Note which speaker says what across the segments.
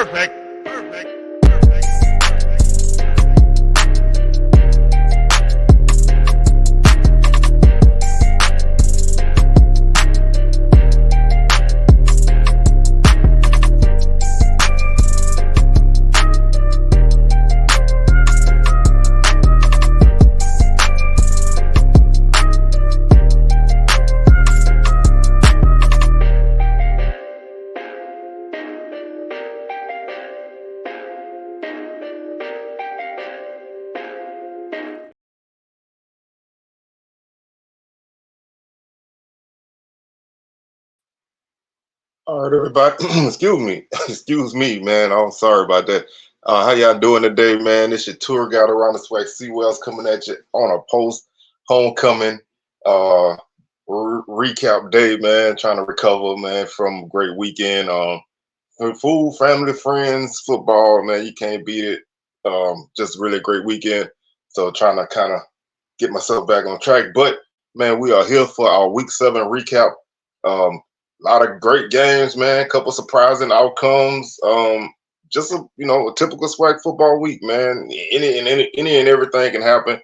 Speaker 1: Perfect.
Speaker 2: All right, everybody. Excuse me, man. I'm sorry about that. How y'all doing today, man? This your tour guide around the SWAC. Wells coming at you on a post homecoming recap day, man. Trying to recover, man, from a great weekend. Food, family, friends, football, man. You can't beat it. Just really a great weekend. So trying to kind of get myself back on track. But man, we are here for our Week 7 recap. A lot of great games, man. Couple surprising outcomes. Just a typical SWAC football week, man. Any and everything can happen.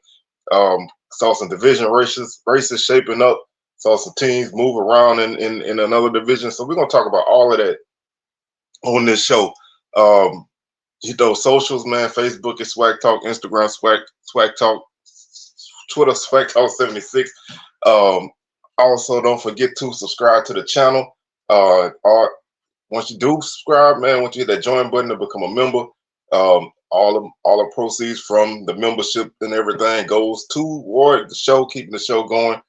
Speaker 2: Saw some division races shaping up. Saw some teams move around in another division. So we're gonna talk about all of that on this show. Hit those socials, man. Facebook is SWAC Talk, Instagram SWAC Talk, Twitter SWAC Talk 76. Also, don't forget to subscribe to the channel. Once you do subscribe, man, once you hit that join button to become a member, all the proceeds from the membership and everything goes toward the show, keeping the show going,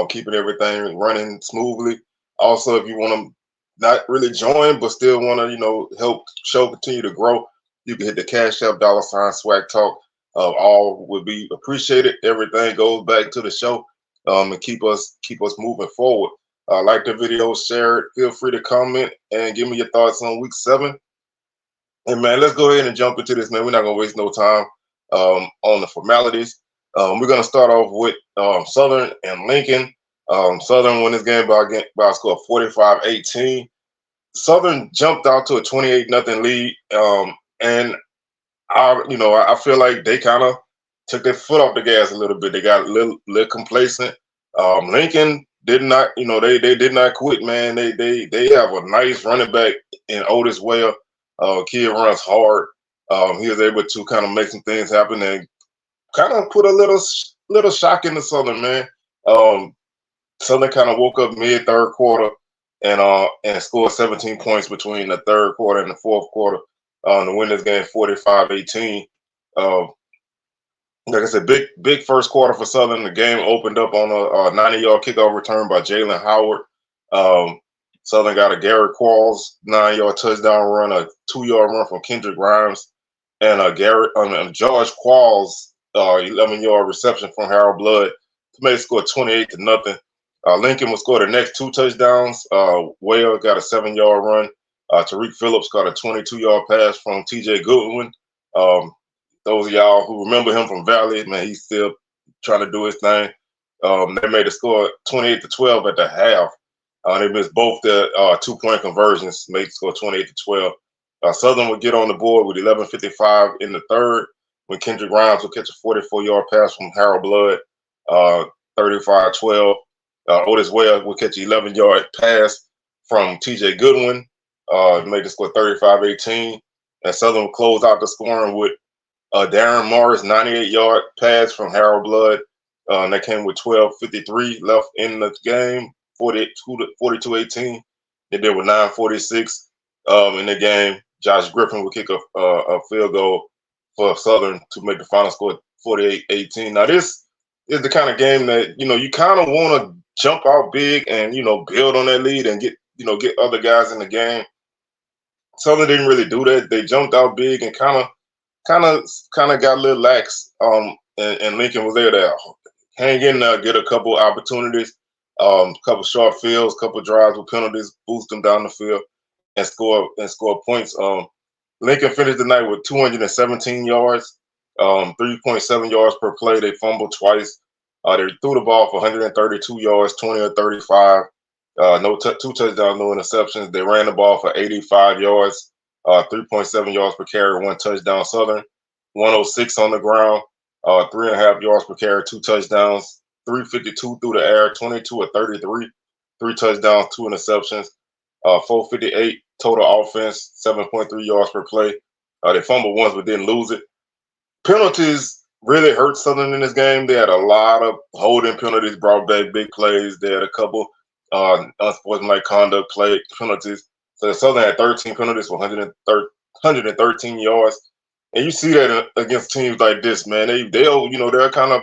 Speaker 2: keeping everything running smoothly. Also, if you want to not really join but still want to, help the show continue to grow, you can hit the Cash App $ SWAC Talk. All would be appreciated. Everything goes back to the show. And keep us moving forward. Like the video, share it. Feel free to comment and give me your thoughts on Week 7. And man, let's go ahead and jump into this, man. We're not gonna waste no time on the formalities. We're gonna start off with Southern and Lincoln. Southern won this game by a score of 45-18. Southern jumped out to a 28-0 lead, and I feel like they kind of took their foot off the gas a little bit. They got a little complacent. Lincoln did not, they did not quit, man. They have a nice running back in Otis Ware. Kid runs hard. He was able to kind of make some things happen and kind of put a little shock in the Southern, man. Southern kind of woke up mid third quarter and scored 17 points between the third quarter and the fourth quarter to win this game 45-18. Like I said, big first quarter for Southern. The game opened up on a 90-yard kickoff return by Jalen Howard. Southern got a Garrett Qualls 9-yard touchdown run, a 2-yard run from Kendrick Grimes, and a George Qualls 11-yard reception from Harold Blood to make the score 28-0. Lincoln would score the next 2 touchdowns. Whale got a 7-yard run. Tariq Phillips got a 22-yard pass from T.J. Goodwin. Those of y'all who remember him from Valley, man, he's still trying to do his thing. They made the score 28-12 at the half. They missed both the 2-point conversions, made the score 28-12. Southern would get on the board with 11:55 in the third when Kendrick Grimes would catch a 44-yard pass from Harold Blood, 35-12. Otis Ware would catch an 11-yard pass from T.J. Goodwin, made the score 35-18. And Southern would close out the scoring with Darren Morris 98-yard pass from Harold Blood. And that came with 12:53 left in the game, 42-18. They did with 9:46 in the game. Josh Griffin would kick a field goal for Southern to make the final score 48-18. Now this is the kind of game that you kind of want to jump out big and build on that lead and get other guys in the game. Southern didn't really do that. They jumped out big and kind of got a little lax. And Lincoln was there to hang in there, get a couple opportunities, couple short fields, couple drives with penalties, boost them down the field, and score points. Lincoln finished the night with 217 yards, 3.7 yards per play. They fumbled twice. They threw the ball for 132 yards, 20 or 35. 2 touchdowns, no interceptions. They ran the ball for 85 yards. 3.7 yards per carry, 1 touchdown. Southern, 106 on the ground, 3.5 yards per carry, 2 touchdowns. 352 through the air, 22 or 33, 3 touchdowns, 2 interceptions. 458 total offense, 7.3 yards per play. They fumbled once but didn't lose it. Penalties really hurt Southern in this game. They had a lot of holding penalties, brought back big plays. They had a couple unsportsmanlike conduct play penalties. So Southern had 13 penalties for 113 yards. And you see that against teams like this, man. They'll kind of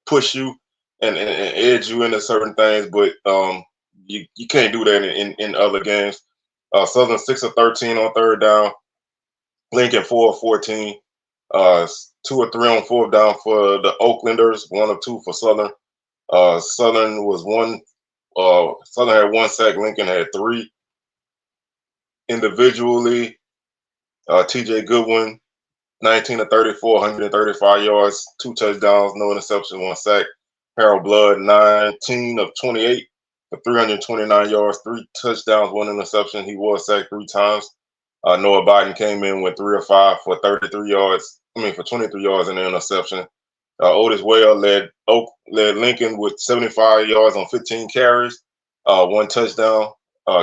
Speaker 2: push you and edge you into certain things, but you can't do that in other games. Southern 6 of 13 on third down. Lincoln 4 of 14. 2 or 3 on fourth down for the Oaklanders. 1 of 2 for Southern. Southern was one. Southern had 1 sack. Lincoln had 3. Individually, T.J. Goodwin, 19 of 34, 135 yards, 2 touchdowns, no interception, 1 sack. Harold Blood, 19 of 28 for 329 yards, 3 touchdowns, 1 interception. He was sacked 3 times. Noah Biden came in with 3 of 5 for 33 yards. For 23 yards and an interception. Otis Whale led Lincoln with 75 yards on 15 carries, 1 touchdown.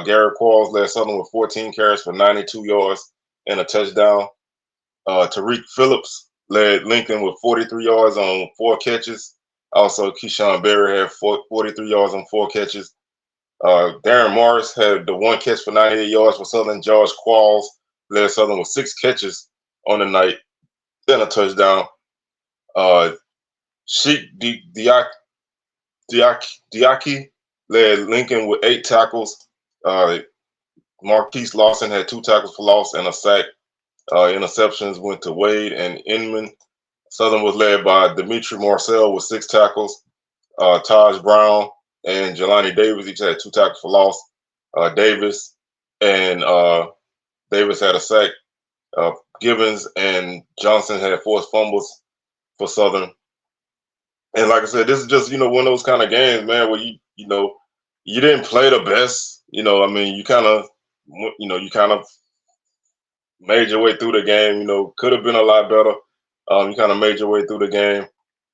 Speaker 2: Garrett Quarles led Southern with 14 carries for 92 yards and a touchdown. Tariq Phillips led Lincoln with 43 yards on 4 catches. Also, Keyshawn Berry had 43 yards on 4 catches. Darren Morris had the 1 catch for 98 yards for Southern. George Qualls led Southern with 6 catches on the night, then a touchdown. Sheik Diaki led Lincoln with 8 tackles. Marquise Lawson had 2 tackles for loss and a sack. Interceptions went to Wade and Inman. Southern was led by Dimitri Marcel with 6 tackles. Taj Brown and Jelani Davis each had 2 tackles for loss. Davis had a sack. Givens and Johnson had 4 fumbles for Southern. And like I said, this is just, one of those kind of games, man, where you didn't play the best. You kind of made your way through the game. Could have been a lot better. You kind of made your way through the game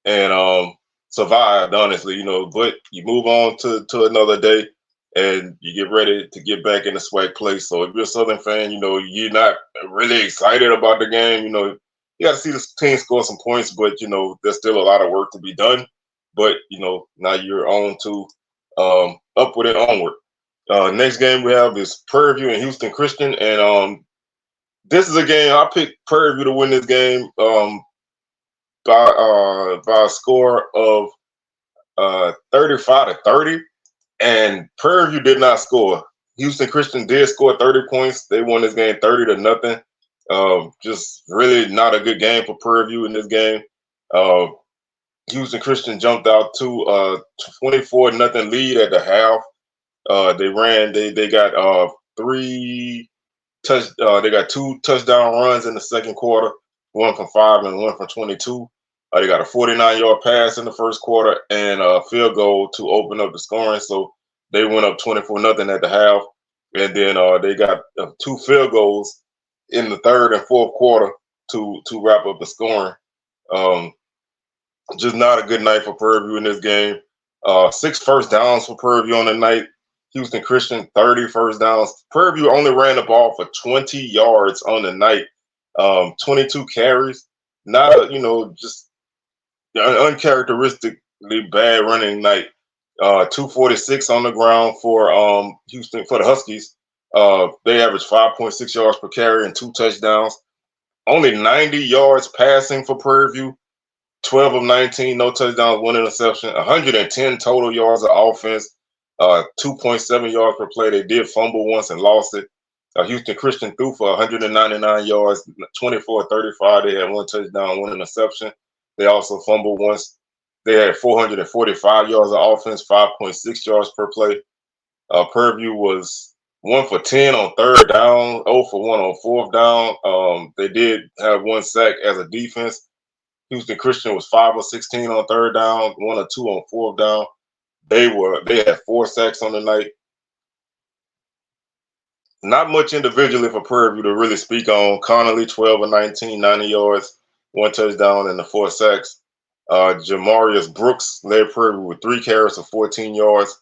Speaker 2: and survived, honestly. But you move on to another day and you get ready to get back in the SWAC play. So if you're a Southern fan, you're not really excited about the game. You got to see the team score some points, but there's still a lot of work to be done. But now you're on to upward and onward. Next game we have is Prairie View and Houston Christian, and this is a game I picked Prairie View to win this game by a score of 35-30, and Prairie View did not score. Houston Christian did score 30 points. They won this game 30-0. Just really not a good game for Prairie View in this game. Houston Christian jumped out to a 24-0 lead at the half. They got 2 touchdown runs in the second quarter, 1 from 5 and 1 from 22. They got a 49-yard pass in the first quarter and a field goal to open up the scoring. So they went up 24-0 at the half. And then they got 2 field goals in the third and fourth quarter to wrap up the scoring. Just not a good night for Prairie View in this game. 6 first downs for Prairie View on the night. Houston Christian, 30 first downs. Prairie View only ran the ball for 20 yards on the night. 22 carries. Not a, just uncharacteristically bad running night. 246 on the ground for Houston, for the Huskies. They averaged 5.6 yards per carry and 2 touchdowns. Only 90 yards passing for Prairie View. 12 of 19, no touchdowns, 1 interception. 110 total yards of offense. 2.7 yards per play. They did fumble once and lost it. Houston Christian threw for 199 yards, 24-35. They had 1 touchdown, 1 interception. They also fumbled once. They had 445 yards of offense, 5.6 yards per play. Prairie View was 1 for 10 on third down, 0 for 1 on fourth down. They did have 1 sack as a defense. Houston Christian was 5 of 16 on third down, 1 or 2 on fourth down. They had 4 sacks on the night. Not much individually for Prairie View to really speak on. Connolly, 12 of 19, 90 yards, 1 touchdown, and the 4 sacks. Jamarius Brooks led Prairie View with 3 carries for 14 yards.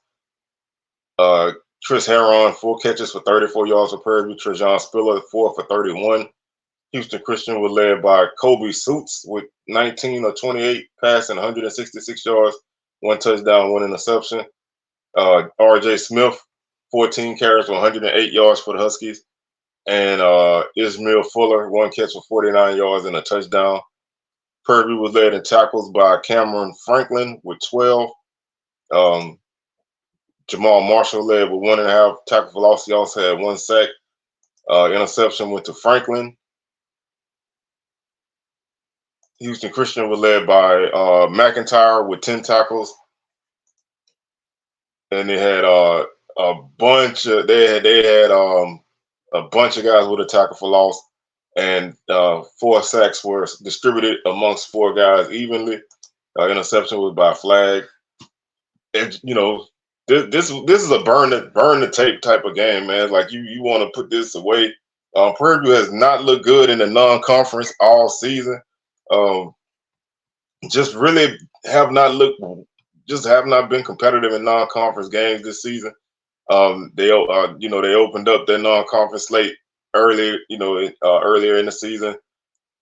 Speaker 2: Chris Heron, 4 catches for 34 yards for Prairie View. Trajan Spiller, 4 for 31. Houston Christian was led by Kobe Suits with 19 of 28 passing, 166 yards, 1 touchdown, 1 interception. R.J. Smith, 14 carries for 108 yards for the Huskies. And Ismail Fuller, 1 catch for 49 yards and a touchdown. Prairie View was led in tackles by Cameron Franklin with 12. Jamal Marshall led with 1.5 tackle for loss. He also had 1 sack. Interception went to Franklin. Houston Christian was led by McIntyre with 10 tackles. And they had a bunch of a bunch of guys with a tackle for loss, and 4 sacks were distributed amongst 4 guys evenly. Interception was by flag. And this is a burn the tape type of game, man. Like you want to put this away. Prairie View has not looked good in the non-conference all season. Just really have not been competitive in non-conference games this season. They opened up their non-conference slate earlier in the season,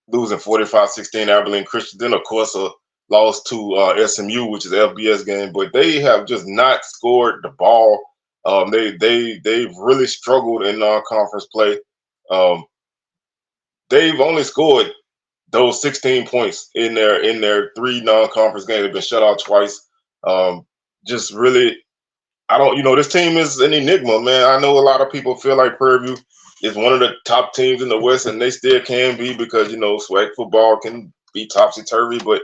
Speaker 2: losing 45-16 Abilene Christian. Then of course a loss to SMU, which is an FBS game, but they have just not scored the ball. They've really struggled in non-conference play. They've only scored those 16 points in their 3 non-conference games. They've been shut out twice. Just really, this team is an enigma, man. I know a lot of people feel like Prairie View is one of the top teams in the West, and they still can be because, SWAC football can be topsy-turvy, but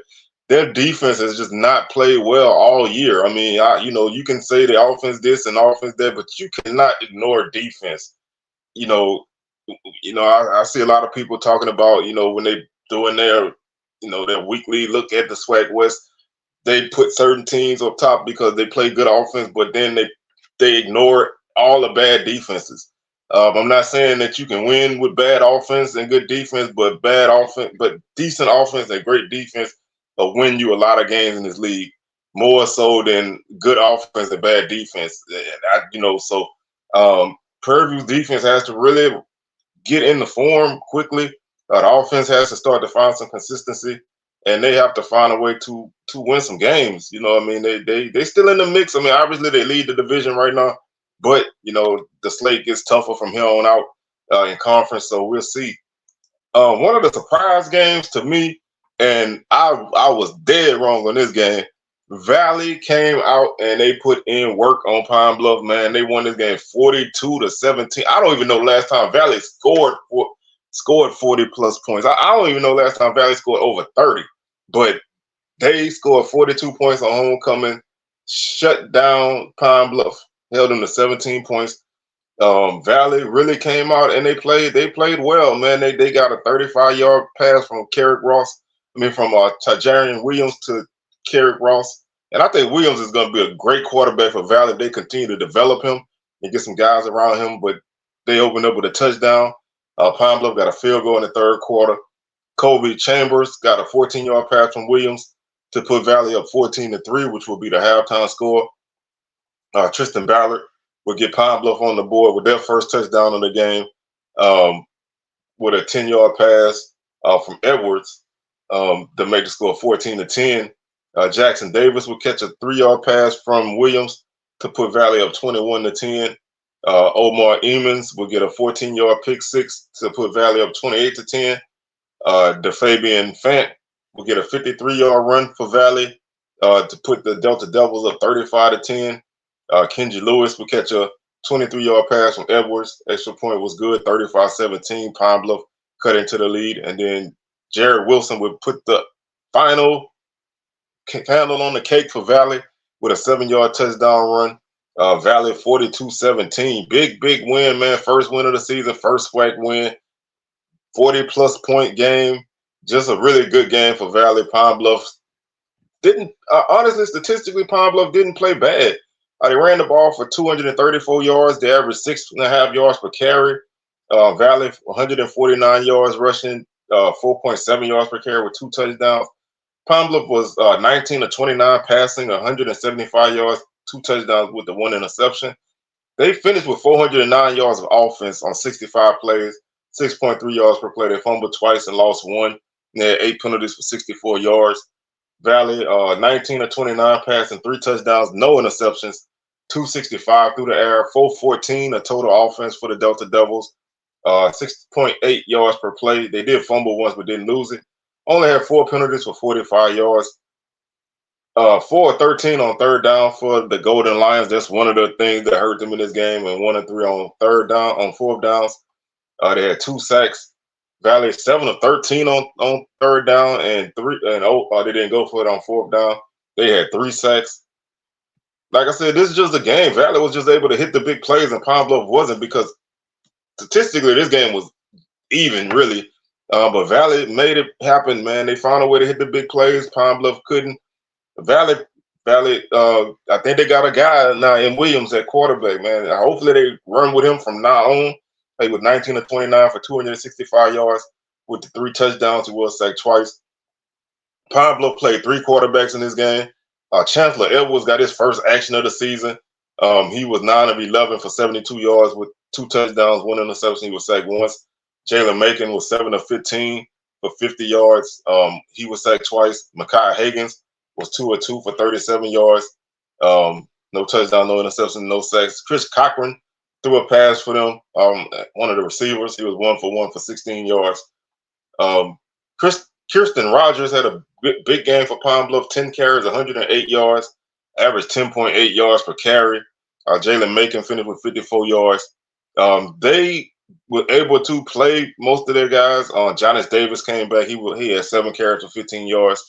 Speaker 2: their defense has just not played well all year. I mean, you can say the offense this and offense that, but you cannot ignore defense. I see a lot of people talking about, when they doing their weekly look at the SWAC West, they put certain teams up top because they play good offense, but then they ignore all the bad defenses. I'm not saying that you can win with bad offense and good defense, but decent offense and great defense will win you a lot of games in this league, more so than good offense and bad defense. Prairie View's defense has to really get in the form quickly. The offense has to start to find some consistency, and they have to find a way to win some games. They still in the mix. I mean, obviously they lead the division right now, but the slate gets tougher from here on out in conference. So we'll see. One of the surprise games to me, and I was dead wrong on this game. Valley came out and they put in work on Pine Bluff, man. They won this game 42-17. I don't even know the last time Valley scored 40 plus points. I don't even know last time Valley scored over 30, but they scored 42 points on homecoming, shut down Pine Bluff, held them to 17 points. Valley really came out and they played well, man. They got a 35-yard pass from Tajarian Williams to Carrick Ross. And I think Williams is going to be a great quarterback for Valley if they continue to develop him and get some guys around him. But they opened up with a touchdown. Pine Bluff got a field goal in the third quarter. Kobe Chambers got a 14-yard pass from Williams to put Valley up 14-3, which will be the halftime score. Tristan Ballard will get Pine Bluff on the board with their first touchdown of the game with a 10-yard pass from Edwards to make the score 14-10. Jackson Davis will catch a 3-yard pass from Williams to put Valley up 21-10. Omar Emmons will get a 14-yard pick six to put Valley up 28-10. DeFabian Fant will get a 53-yard run for Valley to put the Delta Devils up 35-10. Kenji Lewis will catch a 23-yard pass from Edwards. Extra point was good, 35-17. Pine Bluff cut into the lead. And then Jared Wilson would put the final candle on the cake for Valley with a 7-yard touchdown run. Valley 42-17. Big win, man. First win of the season, first SWAC win. 40-plus point game. Just a really good game for Valley. Pine Bluff didn't, honestly, statistically, Pine Bluff didn't play bad. They ran the ball for 234 yards. They averaged 6.5 yards per carry. Valley 149 yards rushing, 4.7 yards per carry with 2 touchdowns. Pine Bluff was 19 to 29 passing, 175 yards, 2 touchdowns with the 1 interception. They finished with 409 yards of offense on 65 plays, 6.3 yards per play. They fumbled twice and lost 1. They had 8 penalties for 64 yards. Valley 19 to 29 passing, 3 touchdowns, no interceptions, 265 through the air, 414 a total offense for the Delta Devils, 6.8 yards per play. They did fumble once but didn't lose it. Only had 4 penalties for 45 yards. 4 of 13 on third down for the Golden Lions. That's one of the things that hurt them in this game. And 1 of 3 on fourth downs. They had 2 sacks. Valley 7 of 13 on third down and 3 and they didn't go for it on fourth down. They had 3 sacks. Like I said, this is just a game. Valley was just able to hit the big plays and Pine Bluff wasn't, because statistically this game was even, really. But Valley made it happen, man. They found a way to hit the big plays. Pine Bluff couldn't. Valley, I think they got a guy now in Williams at quarterback, man. Hopefully they run with him from now on. He was 19 to 29 for 265 yards with the 3 touchdowns. He was sacked twice. Pine Bluff played 3 quarterbacks in this game. Chancellor Edwards got his first action of the season. He was 9 of 11 for 72 yards with 2 touchdowns, 1 interception. He was sacked once. Jalen Macon was 7 of 15 for 50 yards. He was sacked twice. Mekhi Higgins was 2 of 2 for 37 yards. No touchdown, no interception, no sacks. Chris Cochran threw a pass for them. One of the receivers, he was 1 for 1 for 16 yards. Kirsten Rogers had a big game for Pine Bluff, 10 carries, 108 yards, averaged 10.8 yards per carry. Jalen Macon finished with 54 yards. They were able to play most of their guys. Jonas Davis came back. He had 7 carries for 15 yards.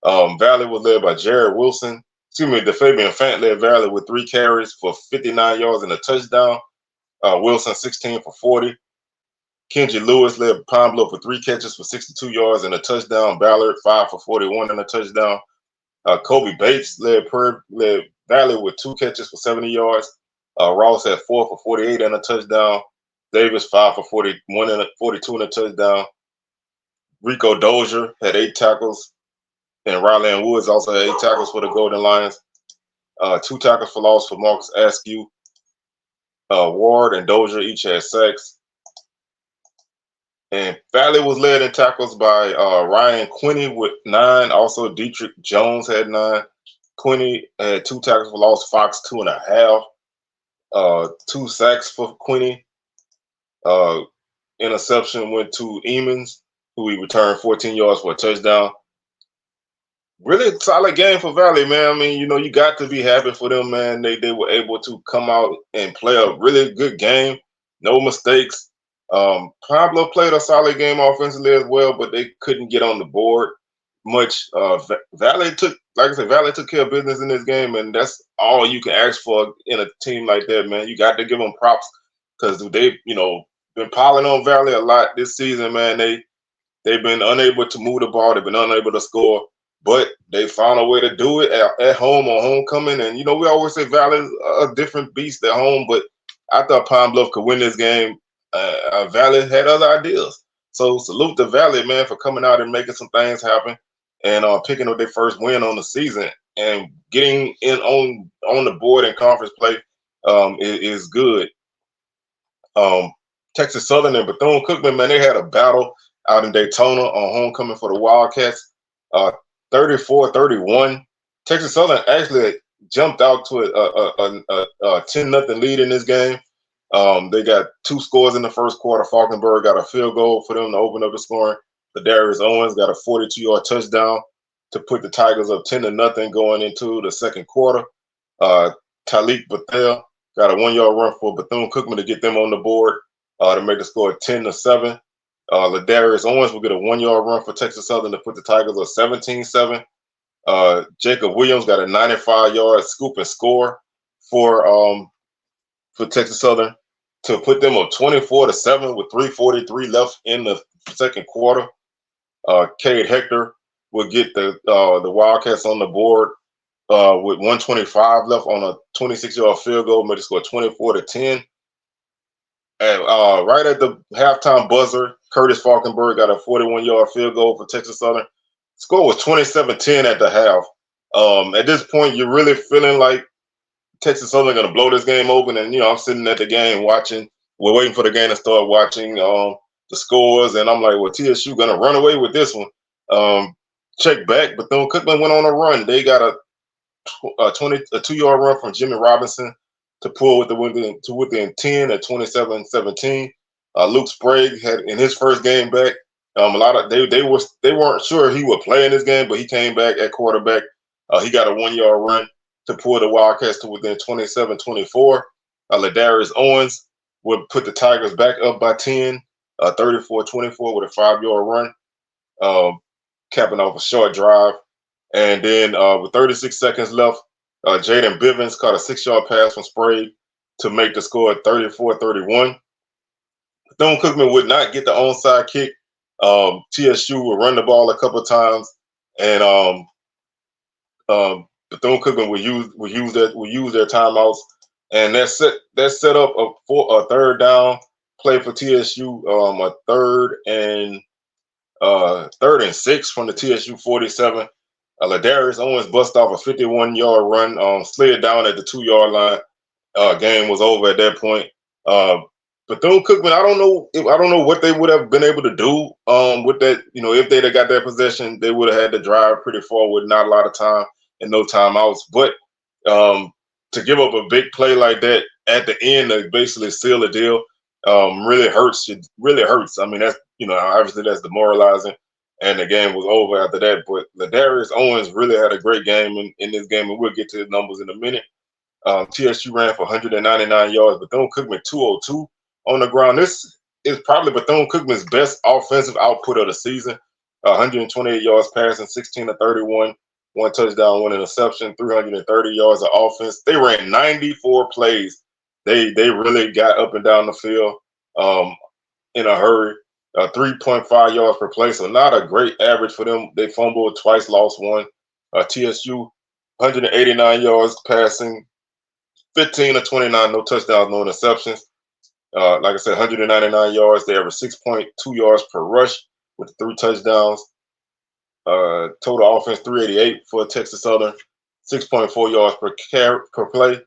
Speaker 2: Valley was led by Jared Wilson. The Fabian Fant led Valley with 3 carries for 59 yards and a touchdown. Wilson 16 for 40. Kenji Lewis led Pine Bluff with 3 catches for 62 yards and a touchdown. Ballard 5 for 41 and a touchdown. Kobe Bates led Valley with 2 catches for 70 yards. Ross had 4 for 48 and a touchdown. Davis 5 for 41 and 42 and a touchdown. Rico Dozier had 8 tackles. And Ryland Woods also had 8 tackles for the Golden Lions. 2 tackles for loss for Marcus Askew. Ward and Dozier each had sacks. And Valley was led in tackles by Ryan Quinney with 9. Also, Dietrich Jones had 9. Quinney had 2 tackles for loss. Fox 2.5. 2 sacks for Quinney. Interception went to Emons, who he returned 14 yards for a touchdown. Really solid game for Valley, man. I mean, you got to be happy for them, man. They were able to come out and play a really good game. No mistakes. Pine Bluff played a solid game offensively as well, but they couldn't get on the board much. Valley took care of business in this game, and that's all you can ask for in a team like that, man. You got to give them props because they've, been piling on Valley a lot this season, man. They've been unable to move the ball. They've been unable to score. But they found a way to do it at home on homecoming. And, we always say Valley's a different beast at home, but I thought Pine Bluff could win this game. Valley had other ideas. So salute to Valley, man, for coming out and making some things happen and picking up their first win on the season and getting in on the board in conference play is good. Texas Southern and Bethune-Cookman, man, they had a battle out in Daytona on homecoming for the Wildcats. 34-31. Texas Southern actually jumped out to a 10-0 lead in this game. They got 2 scores in the first quarter. Falkenberg got a field goal for them to open up the scoring. Darius Owens got a 42-yard touchdown to put the Tigers up 10-0 going into the second quarter. Talik Bethel got a 1-yard run for Bethune-Cookman to get them on the board to make the score 10-7. Ladarius Owens will get a 1-yard run for Texas Southern to put the Tigers up 17-7. Jacob Williams got a 95-yard scoop and score for Texas Southern to put them up 24-7 with 3:43 left in the second quarter. Cade Hector will get the Wildcats on the board with 125 left on a 26-yard field goal, made the score 24-10. And right at the halftime buzzer, Curtis Falkenberg got a 41-yard field goal for Texas Southern. Score was 27-10 at the half. At this point, you're really feeling like Texas Southern going to blow this game open. And, I'm sitting at the game watching. We're waiting for the game to start, watching the scores. And I'm like, well, TSU going to run away with this one. Check back. Bethune-Cookman went on a run. They got a 2-yard run from Jimmy Robinson to pull within 10 at 27-17. Luke Sprague had in his first game back. They weren't sure he would play in this game, but he came back at quarterback. He got a 1-yard run to pull the Wildcats to within 27-24. Ladarius Owens would put the Tigers back up by 10, 34-24 with a 5-yard run, capping off a short drive. And then with 36 seconds left, Jaden Bivens caught a 6-yard pass from Sprague to make the score 34-31. Bethune-Cookman would not get the onside kick. TSU would run the ball a couple of times, and Bethune-Cookman would use their timeouts, and that set up a third down play for TSU. A third and 6 from the TSU 47. Ladarius Owens bust off a 51-yard run, slid down at the 2-yard line. Game was over at that point. Bethune-Cookman, I don't know what they would have been able to do with that. If they'd have got that possession, they would have had to drive pretty far with not a lot of time and no timeouts. But to give up a big play like that at the end to basically seal the deal really hurts. It really hurts. I mean, that's obviously that's demoralizing. And the game was over after that. But Ladarius Owens really had a great game in this game, and we'll get to the numbers in a minute. TSU ran for 199 yards. Bethune-Cookman 202 on the ground. This is probably Bethune-Cookman's best offensive output of the season. 128 yards passing, 16-31, 1 touchdown, 1 interception, 330 yards of offense. They ran 94 plays. They really got up and down the field in a hurry. 3.5 yards per play, so not a great average for them. They fumbled twice, lost one. TSU 189 yards passing, 15-29, no touchdowns, no interceptions. Like I said, 199 yards. They averaged 6.2 yards per rush with 3 touchdowns. Total offense 388 for Texas Southern, 6.4 yards per play.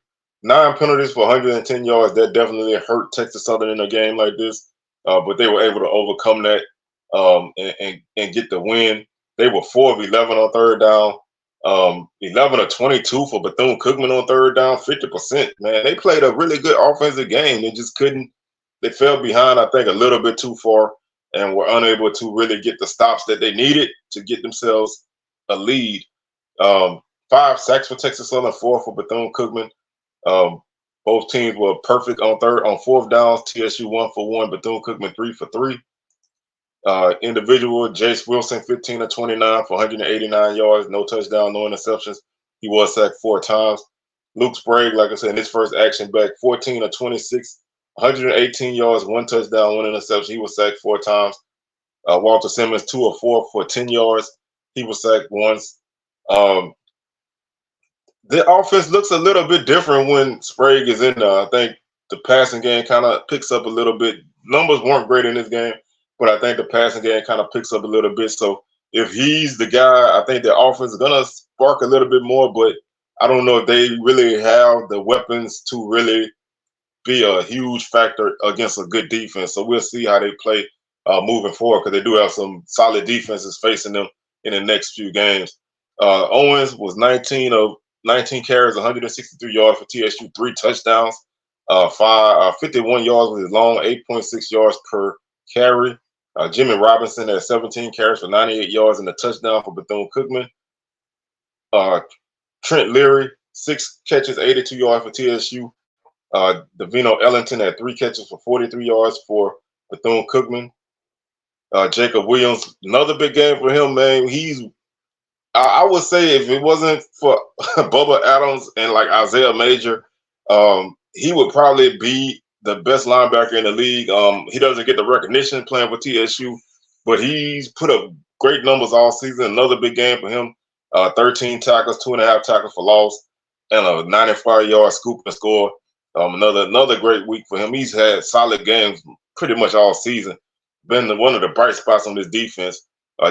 Speaker 2: 9 penalties for 110 yards. That definitely hurt Texas Southern in a game like this. But they were able to overcome that and get the win. They were 4 of 11 on third down, 11 of 22 for Bethune-Cookman on third down, 50%. Man, they played a really good offensive game. They just couldn't. They fell behind, I think, a little bit too far and were unable to really get the stops that they needed to get themselves a lead. 5 sacks for Texas Southern, 4 for Bethune-Cookman. Both teams were perfect on fourth downs. TSU 1 for 1, Bethune-Cookman 3 for 3. Individual, Jace Wilson 15-29 for 189 yards, no touchdown, no interceptions. He was sacked 4 times. Luke Sprague, like I said, in his first action back, 14-26, 118 yards, 1 touchdown, 1 interception. He was sacked 4 times. Walter Simmons 2 of 4 for 10 yards. He was sacked once. The offense looks a little bit different when Sprague is in there. I think the passing game kind of picks up a little bit. Numbers weren't great in this game, but I think the passing game kind of picks up a little bit. So if he's the guy, I think the offense is going to spark a little bit more, but I don't know if they really have the weapons to really be a huge factor against a good defense. So we'll see how they play moving forward, because they do have some solid defenses facing them in the next few games. Owens was 19 carries, 163 yards for TSU, 3 touchdowns, 51 yards with his long, 8.6 yards per carry. Jimmy Robinson had 17 carries for 98 yards and a touchdown for Bethune-Cookman. Trent Leary, 6 catches, 82 yards for TSU. Davino Ellington had 3 catches for 43 yards for Bethune-Cookman. Jacob Williams, another big game for him, man. I would say if it wasn't for Bubba Adams and like Isaiah Major, he would probably be the best linebacker in the league. He doesn't get the recognition playing for TSU, but he's put up great numbers all season. Another big game for him. 13 tackles, 2.5 tackles for loss, and a 95-yard scoop and score. Another great week for him. He's had solid games pretty much all season. Been one of the bright spots on this defense.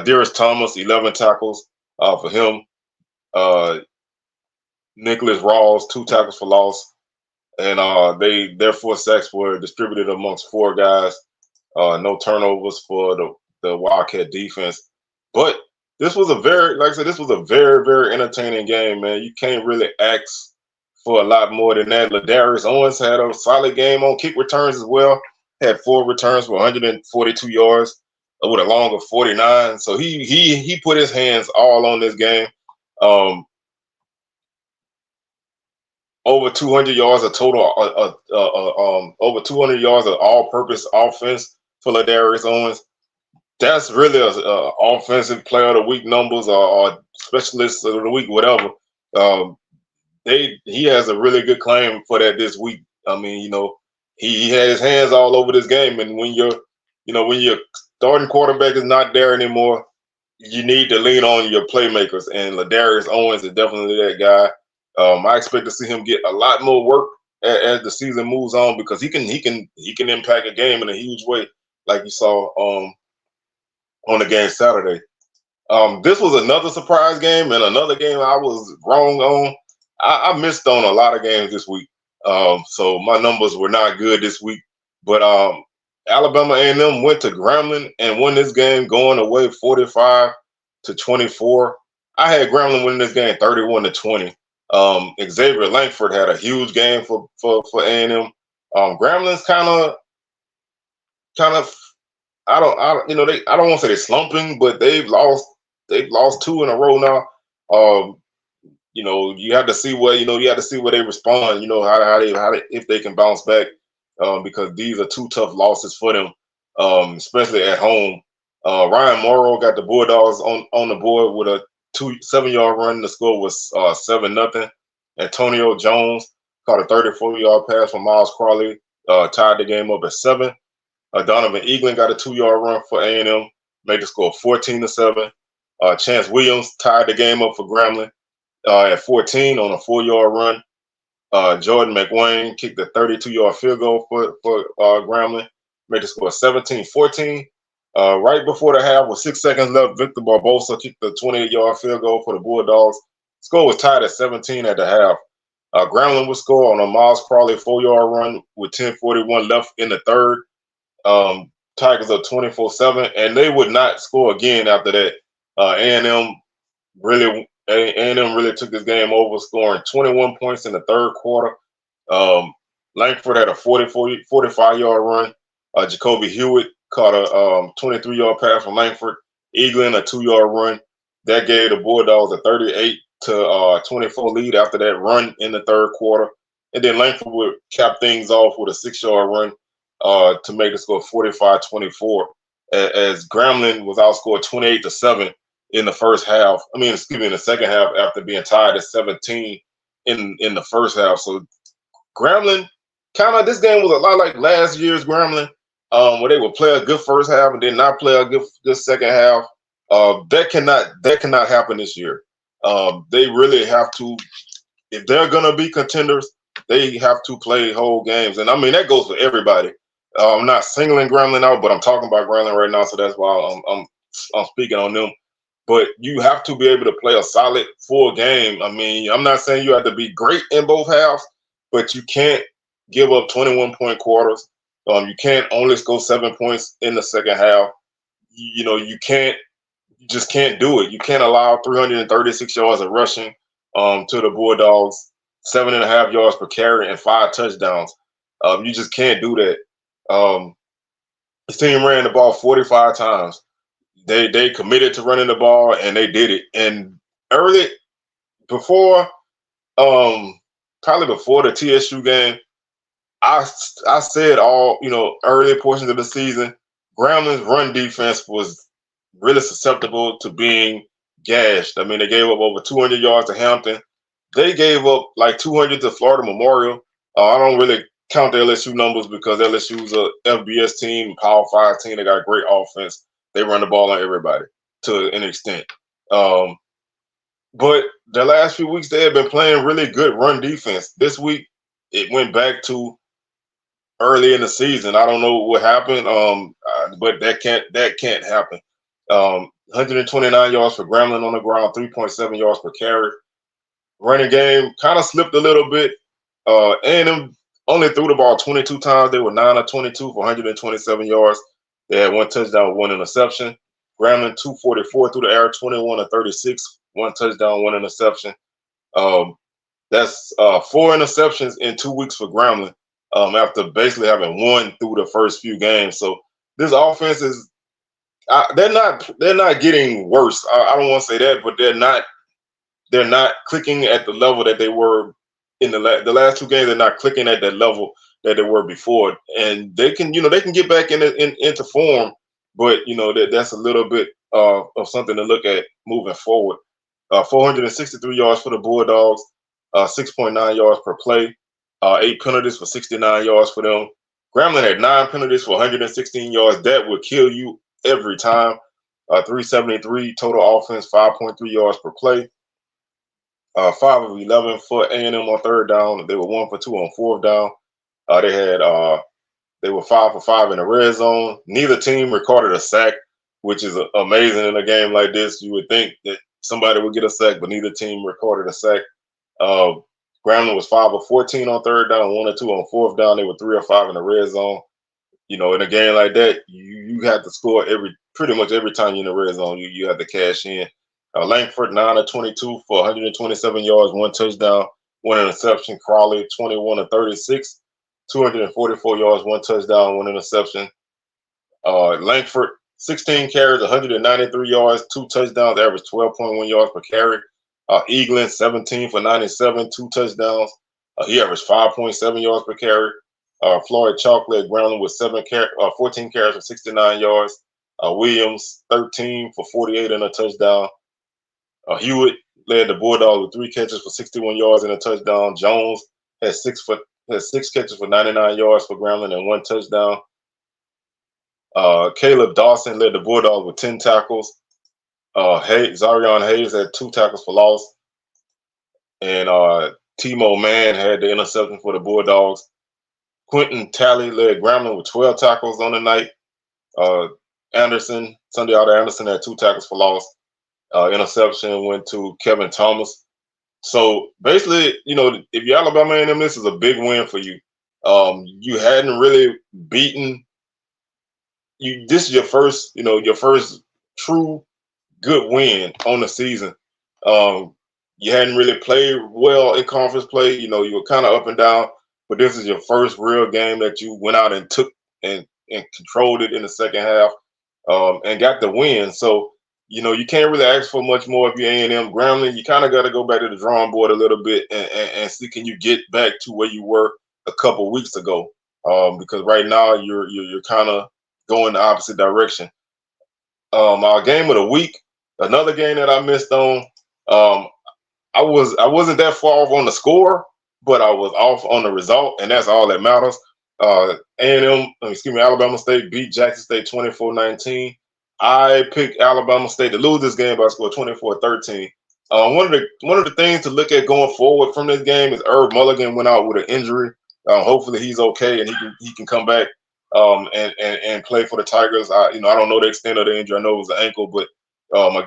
Speaker 2: Darius Thomas, 11 tackles for him. Nicholas Rawls, 2 tackles for loss, and their 4 sacks were distributed amongst 4 guys. No turnovers for the Wildcat defense. But this was like I said, this was a very, very entertaining game, man. You can't really ask for a lot more than that. Ladarius Owens had a solid game on kick returns as well. Had 4 returns for 142 yards with a long of 49. So he put his hands all on this game. Over 200 yards of total, over 200 yards of all-purpose offense for Ladarius Owens. That's really a offensive player of the week numbers or specialist of the week, whatever. He has a really good claim for that this week. I mean, he had his hands all over this game, and when your starting quarterback is not there anymore, you need to lean on your playmakers, and Ladarius Owens is definitely that guy. I expect to see him get a lot more work as the season moves on because he can impact a game in a huge way, like you saw on the game Saturday. This was another surprise game and another game I was wrong on. I missed on a lot of games this week, so my numbers were not good this week. But Alabama A&M went to Grambling and won this game, going away 45-24. I had Grambling winning this game 31-20. Xavier Langford had a huge game for A&M. Grambling's kind of I don't want to say they're slumping, but they've lost 2 in a row now. You have to see where they respond. How they if they can bounce back, because these are 2 tough losses for them, especially at home. Ryan Morrow got the Bulldogs on the board with a 7-yard run. The score was 7-0. Antonio Jones caught a 34-yard pass from Miles Crawley, tied the game up at 7. Donovan Eaglin got a 2-yard run for A&M, made the score 14-7. Chance Williams tied the game up for Grambling at 14 on a 4-yard run. Jordan McWayne kicked a 32-yard field goal for Grambling, made the score 17-14. Right before the half, with 6 seconds left, Victor Barbosa kicked the 28-yard field goal for the Bulldogs. Score was tied at 17 at the half. Grambling would score on a Miles Crawley 4-yard run with 10:41 left in the third. Tigers up 24-7, and they would not score again after that. A&M really took this game over, scoring 21 points in the third quarter. Langford had a 45-yard run. Jacoby Hewitt caught a 23-yard pass from Langford. Eaglin a 2-yard run. That gave the Bulldogs a 38-24 lead after that run in the third quarter. And then Langford would cap things off with a 6-yard run to make the score 45-24, as Grambling was outscored 28-7 in the first half. In the second half, after being tied at 17 in the first half. So Grambling, this game was a lot like last year's Grambling, where they would play a good first half and then not play a good second half. That cannot happen this year. They really have to, if they're gonna be contenders, they have to play whole games, and that goes for everybody. I'm not singling Grambling out, but I'm talking about Grambling right now, so that's why I'm speaking on them. But you have to be able to play a solid full game. I'm not saying you have to be great in both halves, but you can't give up 21-point quarters. You can't only score 7 points in the second half. You just can't do it. You can't allow 336 yards of rushing to the Bulldogs, 7.5 yards per carry, and 5 touchdowns. You just can't do that. The team ran the ball 45 times. They committed to running the ball, and they did it. And early, probably before the TSU game, I said early portions of the season, Grambling's run defense was really susceptible to being gashed. They gave up over 200 yards to Hampton. They gave up like 200 to Florida Memorial. I don't really count the LSU numbers because LSU's a FBS team, Power 5 team. They got a great offense. They run the ball on everybody to an extent. But the last few weeks they have been playing really good run defense. This week it went back to early in the season. I don't know what happened, but that can't happen. 129 yards for Gremlin on the ground, 3.7 yards per carry. Running game kind of slipped a little bit. A&M only threw the ball 22 times. They were 9 of 22 for 127 yards. They had one touchdown, one interception. Gremlin 244 through the air, 21 of 36, one touchdown, one interception. Um, that's 4 interceptions in 2 weeks for Gremlin, after basically having one through the first few games. So this offense is they're not getting worse. I don't want to say that, but they're not clicking at the level that they were in the last 2 games. They're not clicking at that level that they were before, and they can get back into form, but that's a little bit of something to look at moving forward. 463 yards for the Bulldogs, 6.9 yards per play, 8 penalties for 69 yards for them. Gremlin had 9 penalties for 116 yards. That would kill you every time. 373 total offense, 5.3 yards per play. 5 of 11 for A&M on third down. They were 1 for 2 on fourth down. They were 5 for 5 in the red zone. Neither team recorded a sack, which is amazing in a game like this. You would think that somebody would get a sack, but neither team recorded a sack. Uh, Grambling was 5 of 14 on third down, 1 or 2 on fourth down. They were 3 or 5 in the red zone. In a game like that, you have to score pretty much every time you're in the red zone. You have to cash in. Langford 9 of 22 for 127 yards, 1 touchdown, 1 interception. Crawley 21 of 36, 244 yards, 1 touchdown, 1 interception. Langford 16 carries, 193 yards, 2 touchdowns, average 12.1 yards per carry. Eaglin 17 for 97, 2 touchdowns. He averaged 5.7 yards per carry. Floyd Chocolate Groundling with 14 carries for 69 yards. Williams 13 for 48 and a touchdown. Hewitt led the Bulldogs with 3 catches for 61 yards and a touchdown. Jones had 6 catches for 99 yards for Grambling and 1 touchdown. Caleb Dawson led the Bulldogs with 10 tackles. Zarion Hayes had 2 tackles for loss. And Timo Mann had the interception for the Bulldogs. Quentin Talley led Grambling with 12 tackles on the night. Sunday Anderson had 2 tackles for loss. Interception went to Kevin Thomas. So basically, if you're Alabama A&M, this is a big win for you. You hadn't really beaten. This is your first true good win on the season. You hadn't really played well in conference play. You were kind of up and down, but this is your first real game that you went out and took and controlled it in the second half, and got the win. So you can't really ask for much more if you're A&M. Grambling, you kind of got to go back to the drawing board a little bit and see, can you get back to where you were a couple weeks ago? Because right now you're kind of going the opposite direction. Our game of the week, another game that I missed on. I wasn't that far off on the score, but I was off on the result, and that's all that matters. Alabama State beat Jackson State 24-19. I picked Alabama State to lose this game by a score 24-13. One of the things to look at going forward from this game is Herb Mulligan went out with an injury. Hopefully he's okay and he can come back and play for the Tigers. I don't know the extent of the injury. I know it was an ankle, but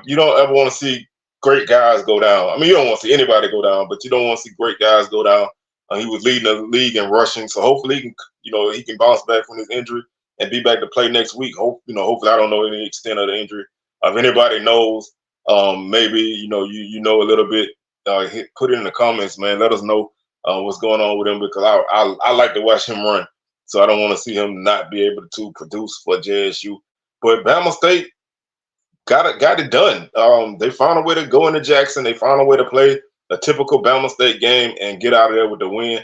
Speaker 2: you don't ever want to see great guys go down. I mean, you don't want to see anybody go down, but you don't want to see great guys go down. He was leading the league in rushing, so hopefully he can bounce back from his injury and be back to play next week. Hopefully, I don't know any extent of the injury. If anybody knows, maybe you know a little bit, put it in the comments, man. Let us know what's going on with him, because I like to watch him run, so I don't want to see him not be able to produce for JSU. But Bama State got it done. They found a way to go into Jackson. They found a way to play a typical Bama State game and get out of there with the win.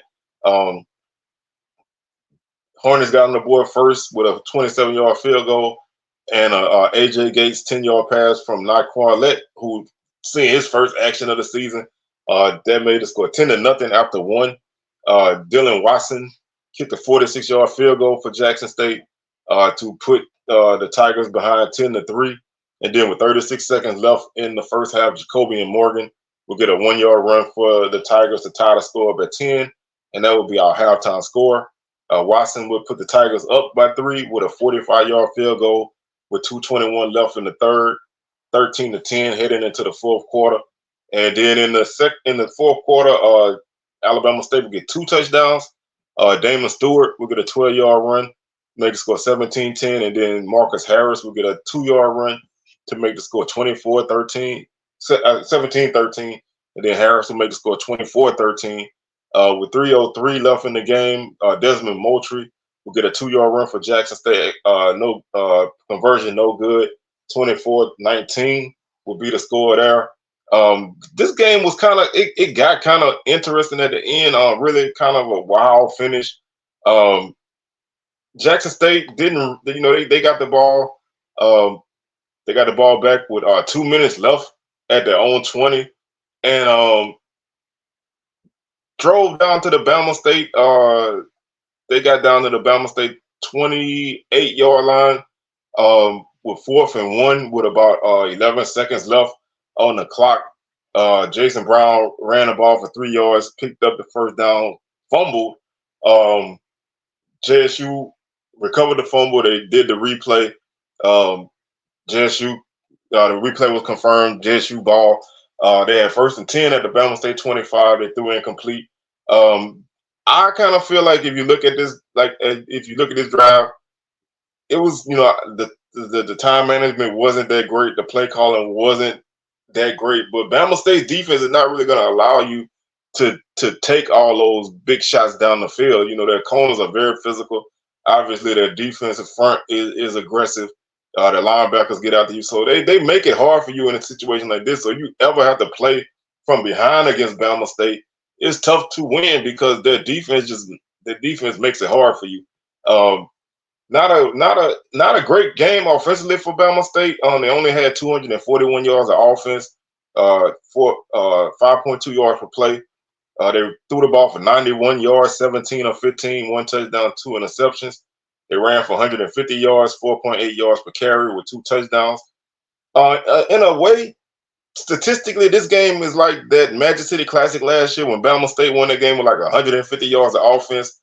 Speaker 2: Hornets got on the board first with a 27-yard field goal and a AJ Gates 10-yard pass from Naquan Lett, who seeing his first action of the season. That made the score 10-0 after 1. Dylan Watson kicked a 46-yard field goal for Jackson State to put the Tigers behind 10-3. And then with 36 seconds left in the first half, Jacoby and Morgan We'll get a 1-yard run for the Tigers to tie the score up at 10, and that will be our halftime score. Watson would put the Tigers up by 3 with a 45-yard field goal with 2:21 left in the third, 13-10 heading into the fourth quarter. And then in the fourth quarter, Alabama State will get 2 touchdowns. Damon Stewart will get a 12-yard run, make the score 17-10, and then Marcus Harris will get a 2-yard run to make the score 17-13, and then Harris will make the score 24-13. With 3:03 left in the game, Desmond Moultrie will get a 2-yard run for Jackson State. No conversion, no good. 24-19 will be the score there. This game was it got kind of interesting at the end. Really kind of a wild finish. Jackson State didn't, they got the ball. They got the ball back with 2 minutes left at their own 20, and drove down to the Bama State. They got down to the Bama State 28-yard line with 4th and 1 with about 11 seconds left on the clock. Jason Brown ran the ball for 3 yards, picked up the first down, fumbled. JSU recovered the fumble. They did the replay. JSU, the replay was confirmed. JSU ball. They had 1st and 10 at the Bama State 25. They threw incomplete. I kind of feel like if you look at this drive, it was, the time management wasn't that great. The play calling wasn't that great. But Bama State's defense is not really going to allow you to take all those big shots down the field. Their corners are very physical. Obviously, their defensive front is aggressive. The linebackers get after you. So they make it hard for you in a situation like this. So you ever have to play from behind against Bama State, it's tough to win because their defense makes it hard for you. Not a great game offensively for Bama State. They only had 241 yards of offense, for 5.2 yards per play. They threw the ball for 91 yards, 17 of 15, 1 touchdown, 2 interceptions. They ran for 150 yards, 4.8 yards per carry with 2 touchdowns. In a way, statistically, this game is like that Magic City Classic last year when Bama State won that game with like 150 yards of offense.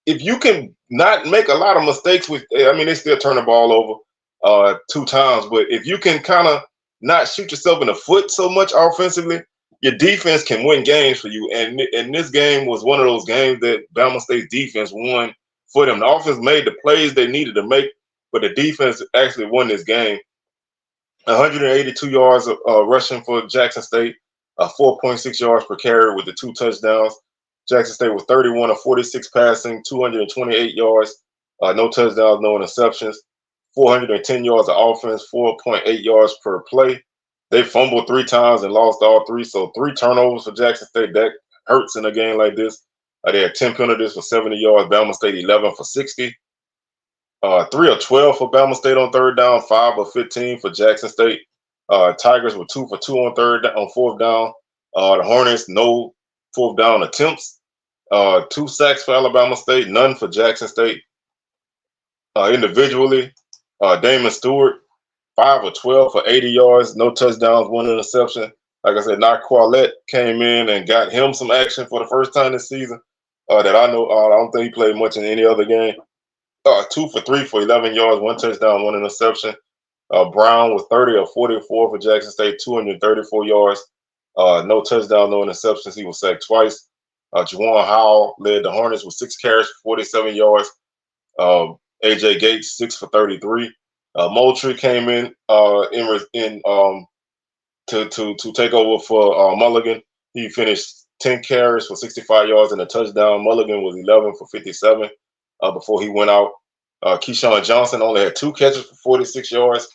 Speaker 2: If you can not make a lot of mistakes they still turn the ball over 2 times, but if you can kind of not shoot yourself in the foot so much offensively, your defense can win games for you. And this game was one of those games that Bama State's defense won for them. The offense made the plays they needed to make, but the defense actually won this game. 182 yards rushing for Jackson State, 4.6 yards per carry with the 2 touchdowns. Jackson State was 31 of 46 passing, 228 yards, no touchdowns, no interceptions, 410 yards of offense, 4.8 yards per play. They fumbled 3 times and lost all 3, so 3 turnovers for Jackson State. That hurts in a game like this. They had 10 penalties for 70 yards. Bama State 11 for 60. 3 of 12 for Bama State on 3rd down, 5 of 15 for Jackson State. Tigers were 2 for 2 on 4th down. The Hornets, no 4th down attempts. 2 sacks for Alabama State, none for Jackson State. Individually, Damon Stewart, 5 of 12 for 80 yards, no touchdowns, 1 interception. Like I said, Knock Quillette came in and got him some action for the first time this season that I know. I don't think he played much in any other game. 2 for 3 for 11 yards, 1 touchdown, 1 interception. Brown was 30 of 44 for Jackson State, 234 yards, no touchdown, no interceptions. He was sacked twice. Juwan Howell led the Hornets with 6 carries for 47 yards. AJ Gates 6 for 33. Moultrie came in to take over for Mulligan. He finished 10 carries for 65 yards and a touchdown. Mulligan was 11 for 57 before he went out. Keyshawn Johnson only had 2 catches for 46 yards.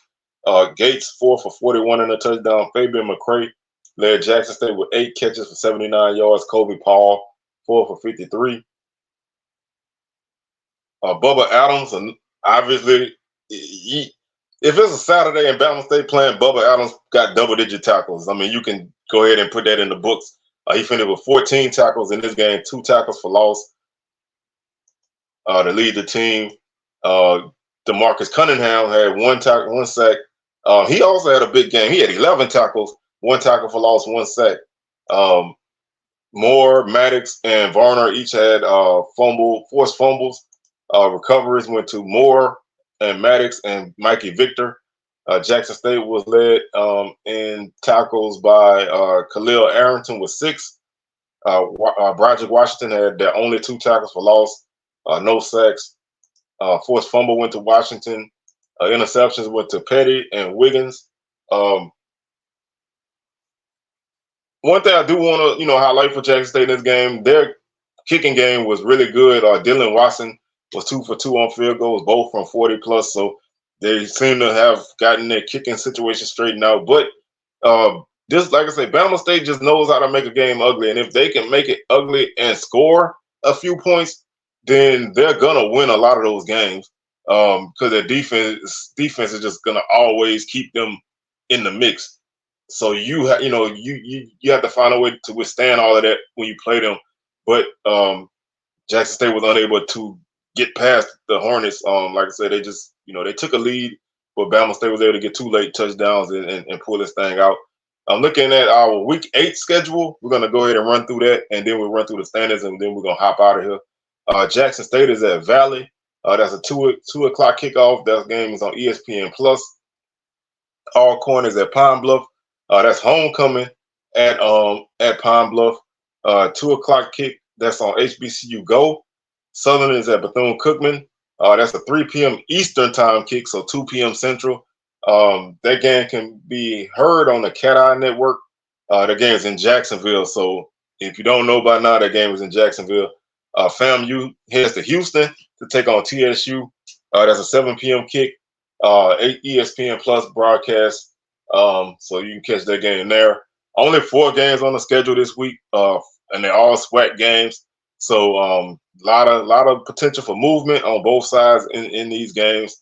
Speaker 2: Gates 4 for 41 and a touchdown. Fabian McCray led Jackson State with 8 catches for 79 yards. Kobe Paul 4 for 53. Bubba Adams, and obviously, if it's a Saturday and Bama State playing, Bubba Adams got double-digit tackles. I mean, you can go ahead and put that in the books. He finished with 14 tackles in this game, 2 tackles for loss to lead the team. DeMarcus Cunningham had 1 sack. He also had a big game. He had 11 tackles, 1 tackle for loss, 1 sack. Um, Moore, Maddox, and Varner each had forced fumbles. Recoveries went to Moore and Maddox and Mikey Victor. Jackson State was led in tackles by Khalil Arrington with 6. Broderick Washington had their only 2 tackles for loss, no sacks. Forced fumble went to Washington. Interceptions went to Petty and Wiggins. Um, One thing I do want to, highlight for Jackson State in this game, their kicking game was really good. Dylan Watson was 2 for 2 on field goals, both from 40 plus. So they seem to have gotten their kicking situation straightened out. But just like I say, Bama State just knows how to make a game ugly, and if they can make it ugly and score a few points, then they're gonna win a lot of those games. Because their defense is just gonna always keep them in the mix. So you have to find a way to withstand all of that when you play them. But Jackson State was unable to get past the Hornets. Like I said, they just they took a lead, but Bama State was able to get 2 late touchdowns and pull this thing out. I'm looking at our Week 8 schedule. We're gonna go ahead and run through that, and then we'll run through the standings, and then we're gonna hop out of here. Jackson State is at Valley. That's a 2 o'clock kickoff. That game is on ESPN Plus. All corners at Pine Bluff. That's homecoming at Pine Bluff. 2 o'clock kick. That's on HBCU Go. Southern is at Bethune-Cookman. That's a 3 p.m. Eastern time kick, so 2 p.m. Central. That game can be heard on the Cat Eye Network. The game is in Jacksonville, so if you don't know by now, that game is in Jacksonville. FAMU heads to Houston to take on TSU. That's a 7 p.m. kick. 8 ESPN Plus broadcast. So you can catch that game there. Only 4 games on the schedule this week, and they're all SWAC games. So lot of potential for movement on both sides in these games.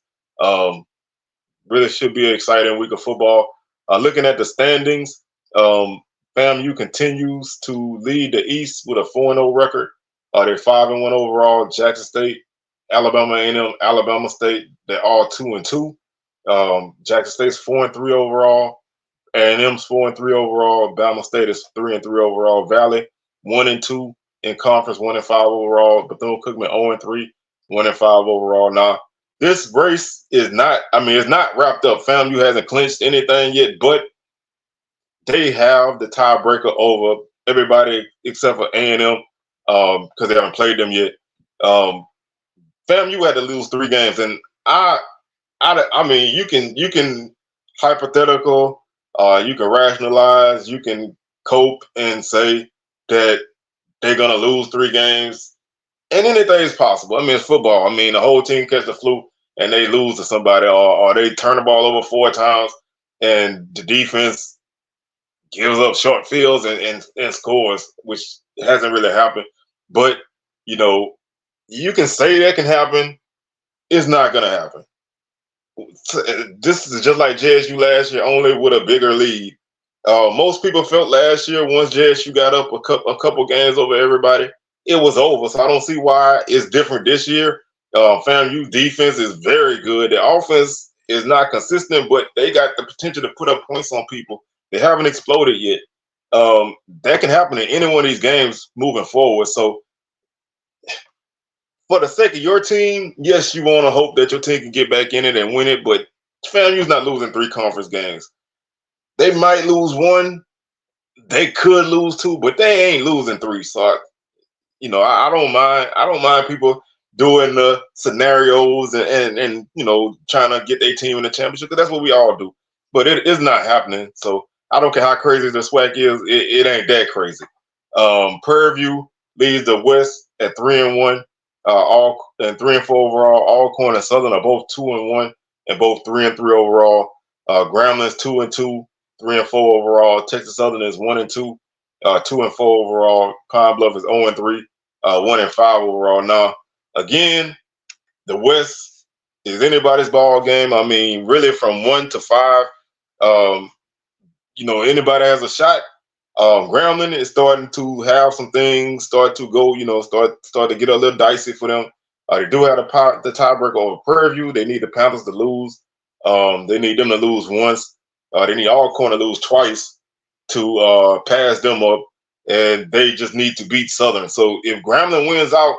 Speaker 2: Really should be an exciting week of football. Looking at the standings, FAMU continues to lead the East with a 4-0 record. They're 5-1 overall. Jackson State, Alabama A&M, Alabama State, they're all 2-2. Jackson State's 4-3 overall. A&M's 4-3 overall. Bama State is 3-3 overall. Valley 1-2 in conference, 1-5 overall. Bethune-Cookman 0-3, 1-5 overall. Now, this race is not. It's not wrapped up. FAMU hasn't clinched anything yet, but they have the tiebreaker over everybody except for A&M because they haven't played them yet. FAMU had to lose 3 games, and you can hypothetical, you can rationalize, you can cope and say that they're gonna lose 3 games, and anything is possible. It's football. The whole team catch the flu and they lose to somebody, or they turn the ball over 4 times and the defense gives up short fields and scores, which hasn't really happened. But you can say that can happen. It's not gonna happen. This is just like JSU last year, only with a bigger lead. Most people felt last year once JSU got up a couple games over everybody, it was over. So I don't see why it's different this year. FAMU defense is very good. The offense is not consistent, but they got the potential to put up points on people. They haven't exploded yet. That can happen in any one of these games moving forward. So for the sake of your team, yes, you want to hope that your team can get back in it and win it, but FAMU's not losing 3 conference games. They might lose 1, they could lose 2, but they ain't losing 3. So I don't mind. I don't mind people doing the scenarios and trying to get their team in the championship, because that's what we all do. But it is not happening. So I don't care how crazy the SWAC is, it ain't that crazy. Prairie View leads the West at 3-1. All and 3-4 overall. Alcorn and Southern are both 2-1 and both 3-3 overall. Gramblin's 2-2, 3-4 overall. Texas Southern is 1-2, 2-4 overall. Pine Bluff is 0-3, 1-5 overall. Now, again, the West is anybody's ball game. Really from 1 to 5, anybody has a shot. Grambling is starting to have some things start to go, start to get a little dicey for them. They do have the tiebreaker over Prairie View. They need the Panthers to lose. They need them to lose once. They need Alcorn to lose twice. to pass them up, and they just need to beat Southern. So if Grambling wins out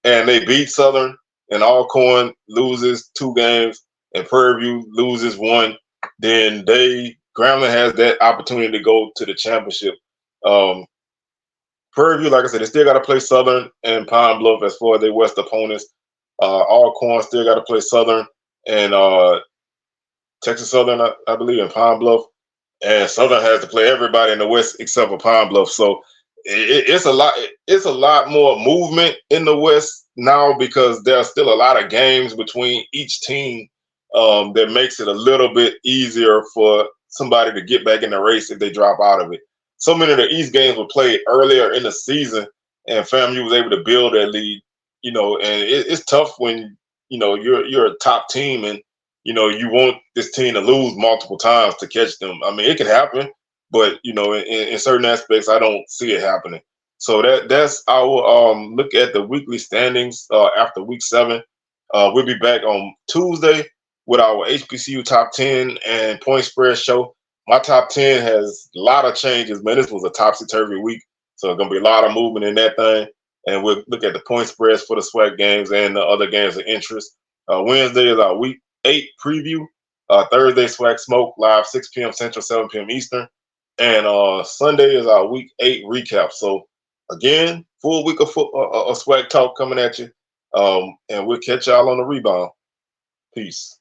Speaker 2: and they beat Southern, and Alcorn loses 2 games, and Prairie View loses 1, then Grambling has that opportunity to go to the championship. Prairie View, like I said, they still got to play Southern and Pine Bluff as far as their West opponents. Alcorn still got to play Southern and Texas Southern, I believe, and Pine Bluff. And Southern has to play everybody in the West except for Pine Bluff. So it's a lot. It's a lot more movement in the West now because there are still a lot of games between each team that makes it a little bit easier for somebody to get back in the race if they drop out of it. So many of the East games were played earlier in the season, and FAMU was able to build that lead. And it's tough when you're a top team and you want this team to lose multiple times to catch them. I mean, it could happen, but in certain aspects, I don't see it happening. So that's our look at the weekly standings after week 7. We'll be back on Tuesday with our HBCU top 10 and point spread show. My top 10 has a lot of changes, man. This was a topsy-turvy week, so it's gonna be a lot of movement in that thing. And we'll look at the point spreads for the SWAC games and the other games of interest. Wednesday is our week 8 preview. Thursday, SWAC Smoke, live 6 p.m. Central, 7 p.m. Eastern. And Sunday is our week 8 recap. So, again, full week of SWAC talk coming at you. And we'll catch y'all on the rebound. Peace.